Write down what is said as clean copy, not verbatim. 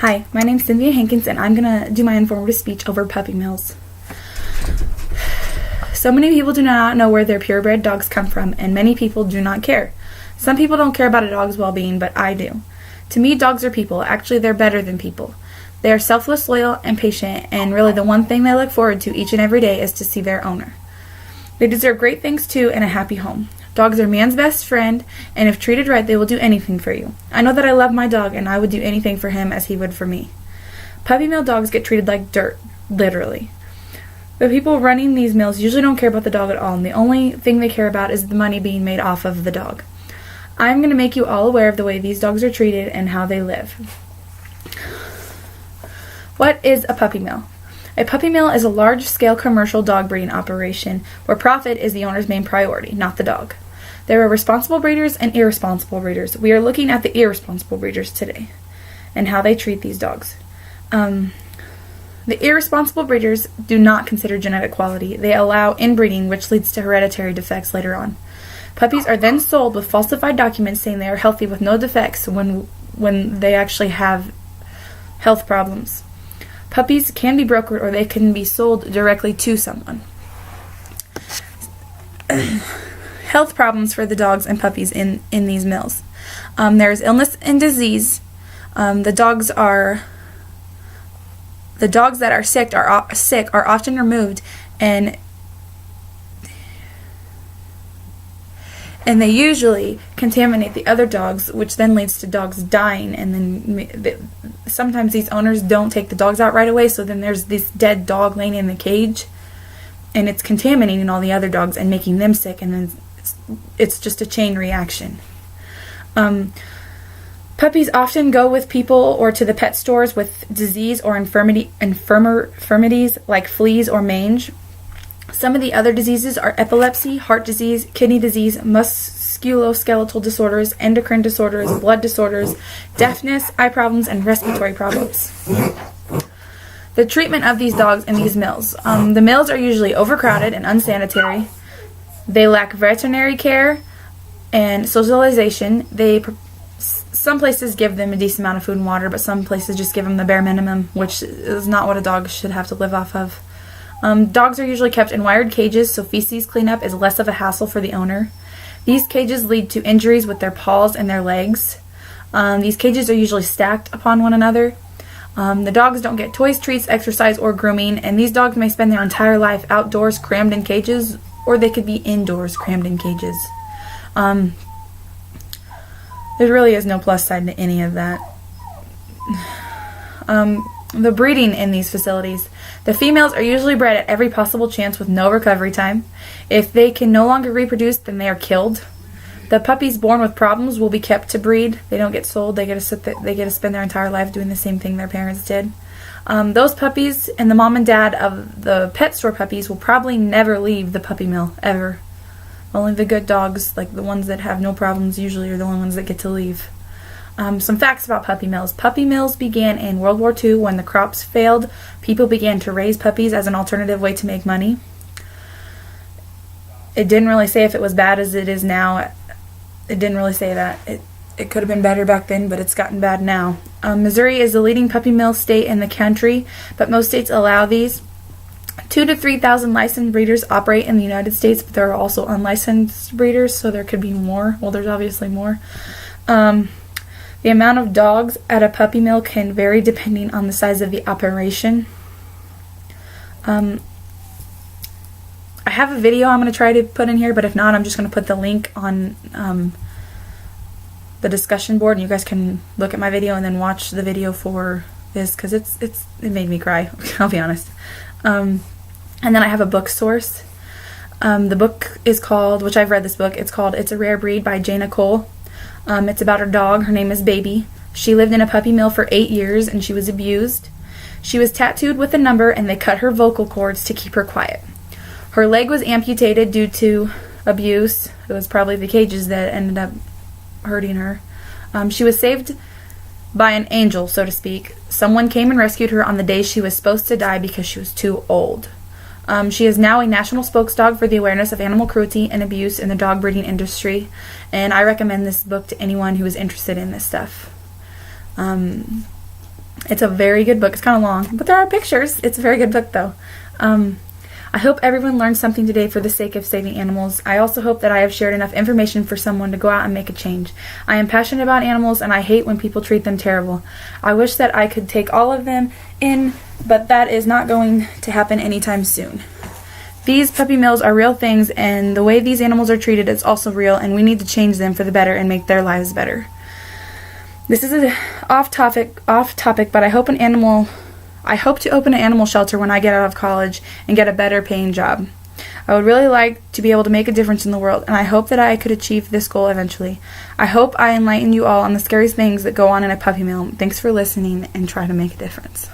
Hi, my name's Cynthia Hankins, and I'm going to do my informative speech over puppy mills. So many people do not know where their purebred dogs come from, and many people do not care. Some people don't care about a dog's well-being, but I do. To me, dogs are people. Actually, they're better than people. They are selfless, loyal, and patient, and really the one thing they look forward to each and every day is to see their owner. They deserve great things too and a happy home. Dogs are man's best friend, and if treated right, they will do anything for you. I know that I love my dog, and I would do anything for him as he would for me. Puppy mill dogs get treated like dirt, literally. The people running these mills usually don't care about the dog at all, and the only thing they care about is the money being made off of the dog. I'm going to make you all aware of the way these dogs are treated and how they live. What is a puppy mill? A puppy mill is a large-scale commercial dog breeding operation where profit is the owner's main priority, not the dog. There are responsible breeders and irresponsible breeders. We are looking at the irresponsible breeders today and how they treat these dogs. The irresponsible breeders do not consider genetic quality. They allow inbreeding, which leads to hereditary defects later on. Puppies are then sold with falsified documents saying they are healthy with no defects when they actually have health problems. Puppies can be brokered or they can be sold directly to someone. Health problems for the dogs and puppies in these mills. There's illness and disease. The dogs that are sick are often removed, and they usually contaminate the other dogs, which then leads to dogs dying. And then sometimes these owners don't take the dogs out right away, so then there's this dead dog laying in the cage, and it's contaminating all the other dogs and making them sick, and then it's just a chain reaction. Puppies often go with people or to the pet stores with disease or infirmities like fleas or mange. Some of the other diseases are epilepsy, heart disease, kidney disease, musculoskeletal disorders, endocrine disorders, blood disorders, deafness, eye problems, and respiratory problems. The treatment of these dogs in these mills. The mills are usually overcrowded and unsanitary. They lack veterinary care and socialization. Some places give them a decent amount of food and water, but some places just give them the bare minimum, which is not what a dog should have to live off of. Dogs are usually kept in wired cages, so feces cleanup is less of a hassle for the owner. These cages lead to injuries with their paws and their legs. These cages are usually stacked upon one another. The dogs don't get toys, treats, exercise, or grooming, and these dogs may spend their entire life outdoors crammed in cages, or they could be indoors crammed in cages. There really is no plus side to any of that. The breeding in these facilities. The females are usually bred at every possible chance with no recovery time. If they can no longer reproduce, then they are killed. The puppies born with problems will be kept to breed. They don't get sold. They get to spend their entire life doing the same thing their parents did. Those puppies and the mom and dad of the pet store puppies will probably never leave the puppy mill, ever. Only the good dogs, like the ones that have no problems, usually are the only ones that get to leave. Some facts about puppy mills. Puppy mills began in World War II when the crops failed. People began to raise puppies as an alternative way to make money. It didn't really say if it was bad as it is now. It didn't really say that. It could have been better back then, but it's gotten bad now. Missouri is the leading puppy mill state in the country, but most states allow these. 2,000 to 3,000 licensed breeders operate in the United States, but there are also unlicensed breeders, so there could be more. Well, there's obviously more. The amount of dogs at a puppy mill can vary depending on the size of the operation. I have a video I'm going to try to put in here, but if not, I'm just going to put the link on the discussion board, and you guys can look at my video and then watch the video for this, because it made me cry, I'll be honest. And then I have a book source. The book is called, which I've read this book, it's called It's a Rare Breed by Jana Cole. It's about her dog. Her name is Baby. She lived in a puppy mill for 8 years, and she was abused. She was tattooed with a number, and they cut her vocal cords to keep her quiet. Her leg was amputated due to abuse. It was probably the cages that ended up hurting her. She was saved by an angel, so to speak. Someone came and rescued her on the day she was supposed to die because she was too old. She is now a national spokesdog for the awareness of animal cruelty and abuse in the dog breeding industry, and I recommend this book to anyone who is interested in this stuff. It's a very good book. It's kind of long, but there are pictures. It's a very good book, though. I hope everyone learned something today for the sake of saving animals. I also hope that I have shared enough information for someone to go out and make a change. I am passionate about animals, and I hate when people treat them terrible. I wish that I could take all of them in, but that is not going to happen anytime soon. These puppy mills are real things, and the way these animals are treated is also real, and we need to change them for the better and make their lives better. This is off topic, but I hope to open an animal shelter when I get out of college and get a better paying job. I would really like to be able to make a difference in the world, and I hope that I could achieve this goal eventually. I hope I enlighten you all on the scariest things that go on in a puppy mill. Thanks for listening, and try to make a difference.